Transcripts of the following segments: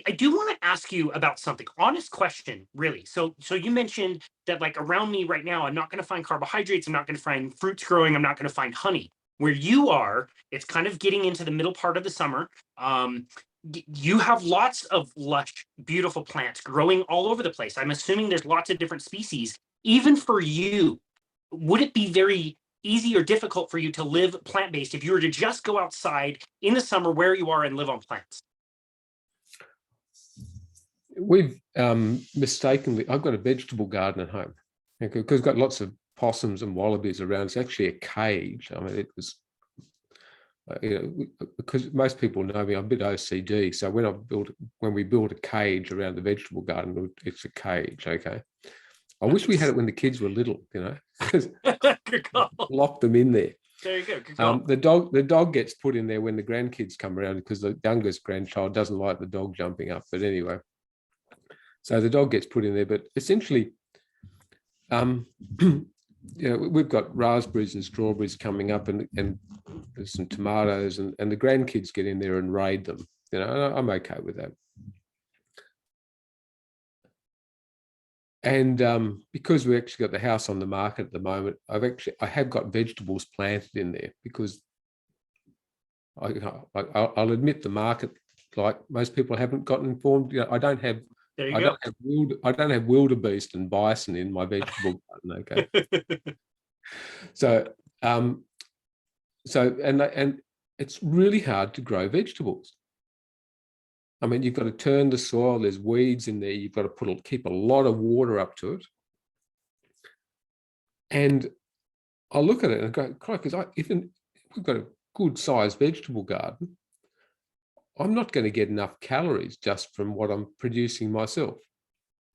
I do want to ask you about something. Honest question, really. So you mentioned that like around me right now, I'm not going to find carbohydrates. I'm not going to find fruits growing. I'm not going to find honey. Where you are, it's kind of getting into the middle part of the summer. Um, you have lots of lush, beautiful plants growing all over the place. I'm assuming there's lots of different species. Even for you, would it be very easy or difficult for you to live plant-based if you were to just go outside in the summer where you are and live on plants? We've mistakenly, I've got a vegetable garden at home because we've got lots of possums and wallabies around. It's actually a cage. I mean, it was, because most people know me, I'm a bit OCD. So when we build a cage around the vegetable garden, it's a cage. Okay. I wish we had it when the kids were little, Good call. Lock them in there. There you go. Good call. The dog gets put in there when the grandkids come around because the youngest grandchild doesn't like the dog jumping up. But anyway, so the dog gets put in there. But essentially, we've got raspberries and strawberries coming up, and there's some tomatoes, and the grandkids get in there and raid them. I'm okay with that. And because we actually got the house on the market at the moment, I have got vegetables planted in there because I'll admit the market, like most people, haven't gotten informed. I don't have wildebeest and bison in my vegetable garden. Okay, so and it's really hard to grow vegetables. I mean, you've got to turn the soil. There's weeds in there. You've got to keep a lot of water up to it. And I look at it and go, because if we've got a good sized vegetable garden, I'm not going to get enough calories just from what I'm producing myself.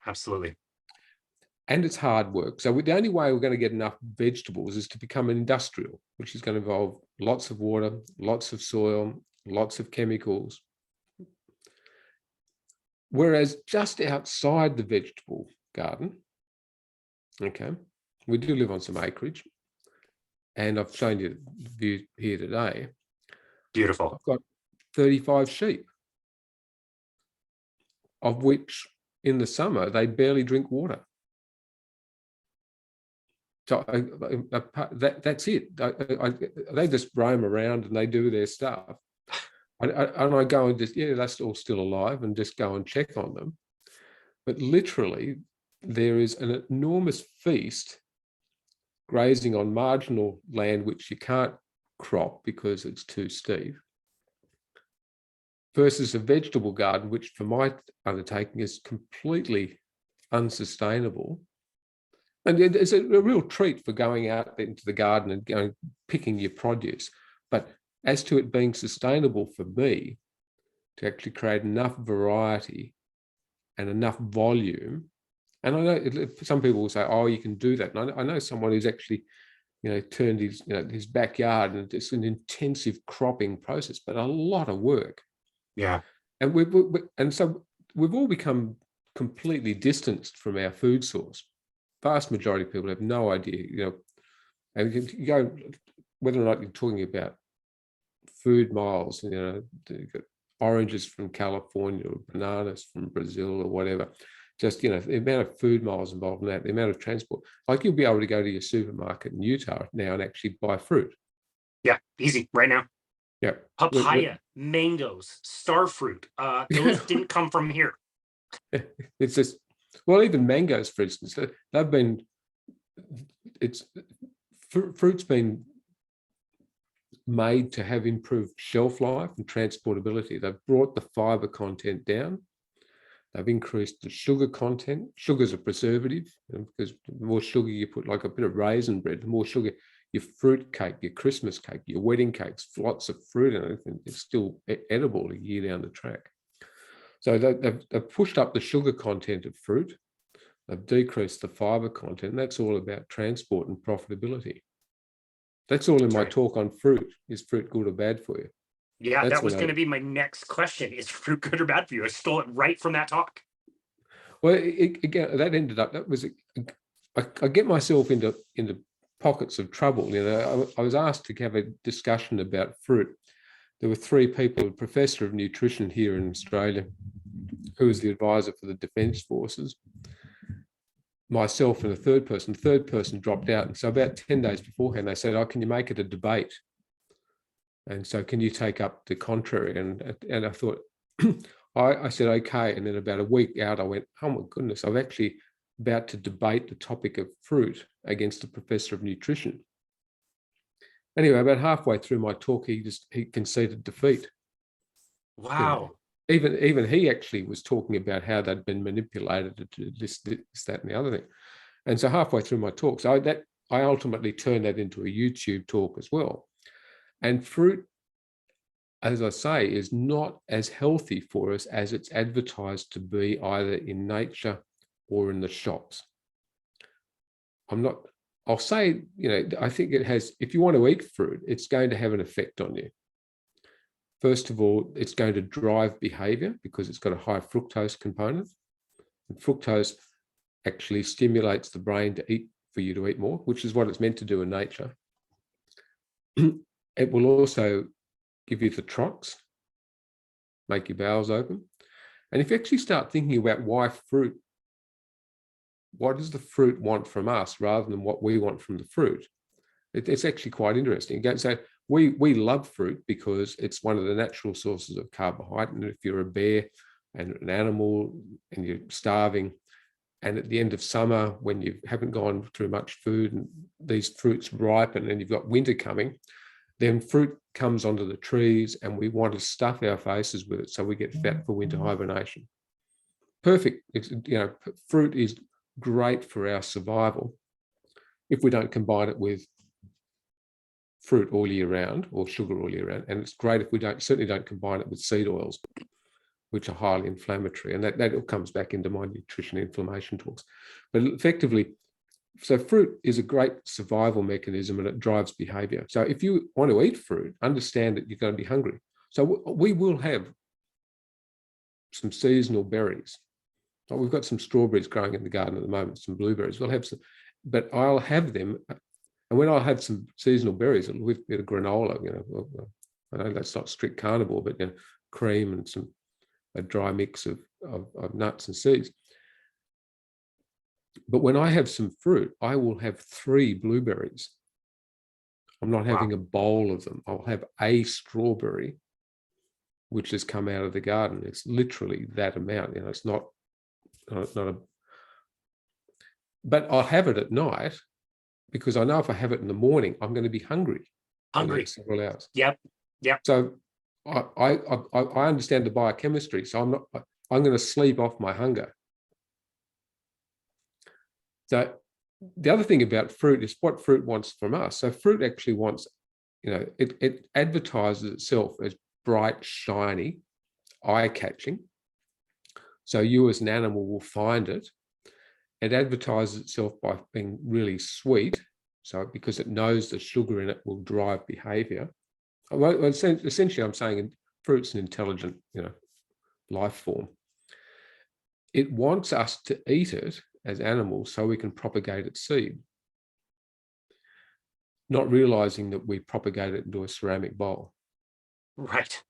Absolutely. And it's hard work. So the only way we're going to get enough vegetables is to become an industrial, which is going to involve lots of water, lots of soil, lots of chemicals. Whereas just outside the vegetable garden, okay, we do live on some acreage, and I've shown you the view here today. Beautiful. I've got 35 sheep, of which in the summer they barely drink water. So that's it. They just roam around and they do their stuff. And I go and just, that's all still alive, and just go and check on them. But literally, there is an enormous feast grazing on marginal land which you can't crop because it's too steep, versus a vegetable garden, which for my undertaking is completely unsustainable. And it's a real treat for going out into the garden and going picking your produce. But as to it being sustainable for me to actually create enough variety and enough volume, and I know some people will say, "Oh, you can do that." And I know someone who's actually, turned his backyard, and it's an intensive cropping process, but a lot of work. Yeah. And so we've all become completely distanced from our food source. Vast majority of people have no idea, and you go, whether or not you're talking about food miles, oranges from California or bananas from Brazil or whatever, just, the amount of food miles involved in that, the amount of transport. Like, you'll be able to go to your supermarket in Utah now and actually buy fruit. Yeah, easy, right now. Yeah. Papaya, mangoes, star fruit. Those didn't come from here. It's just, well, even mangoes, for instance, fruit's been made to have improved shelf life and transportability. They've brought the fiber content down. They've increased the sugar content. Sugar's a preservative, because the more sugar you put, like a bit of raisin bread, the more sugar, your fruit cake, your Christmas cake, your wedding cakes, lots of fruit in it, and it's still edible a year down the track. So they've pushed up the sugar content of fruit. They've decreased the fiber content. And that's all about transport and profitability. That's all in my talk on fruit. Is fruit good or bad for you? Yeah, that was going to be my next question. Is fruit good or bad for you? I stole it right from that talk. Well, again, that ended up, I get myself into pockets of trouble. I was asked to have a discussion about fruit. There were three people, a professor of nutrition here in Australia, who was the advisor for the Defence Forces, myself and a third person. The third person dropped out. And so about 10 days beforehand, they said, oh, can you make it a debate? And so can you take up the contrary? And I thought, I said, okay. And then about a week out, I went, oh my goodness, I'm actually about to debate the topic of fruit against a professor of nutrition. Anyway, about halfway through my talk, he conceded defeat. Wow. Even he actually was talking about how they'd been manipulated to do this, that, and the other thing. And so halfway through my talk, so I ultimately turned that into a YouTube talk as well. And fruit, as I say, is not as healthy for us as it's advertised to be, either in nature or in the shops. I'll say, I think it has, if you want to eat fruit, it's going to have an effect on you. First of all, it's going to drive behavior because it's got a high fructose component. And fructose actually stimulates the brain for you to eat more, which is what it's meant to do in nature. It will also give you the trots, make your bowels open. And if you actually start thinking about why fruit, what does the fruit want from us rather than what we want from the fruit? It's actually quite interesting. So we love fruit because it's one of the natural sources of carbohydrate. And if you're a bear and an animal and you're starving, and at the end of summer, when you haven't gone through much food and these fruits ripen and you've got winter coming, then fruit comes onto the trees and we want to stuff our faces with it so we get fat for winter hibernation. Perfect. Fruit is great for our survival if we don't combine it with fruit all year round or sugar all year round. And it's great if we certainly don't combine it with seed oils, which are highly inflammatory. And that all comes back into my nutrition inflammation talks. But effectively, so fruit is a great survival mechanism and it drives behavior. So if you want to eat fruit, understand that you're going to be hungry. So we will have some seasonal berries. We've got some strawberries growing in the garden at the moment, some blueberries. We'll have some, but I'll have them. And when I'll have some seasonal berries, with a bit of granola, I know that's not strict carnivore, but cream and a dry mix of nuts and seeds. But when I have some fruit, I will have 3 blueberries. I'm not having a bowl of them. I'll have a strawberry, which has come out of the garden. It's literally that amount. It's not but I'll have it at night because I know if I have it in the morning, I'm going to be hungry. For the next several hours. Yep. So I understand the biochemistry. So I'm going to sleep off my hunger. So the other thing about fruit is what fruit wants from us. So fruit actually wants, it advertises itself as bright, shiny, eye-catching. So you as an animal will find it. It advertises itself by being really sweet. So because it knows the sugar in it will drive behavior. Well, essentially, I'm saying fruit's an intelligent, life form. It wants us to eat it as animals so we can propagate its seed, not realizing that we propagate it into a ceramic bowl. Right.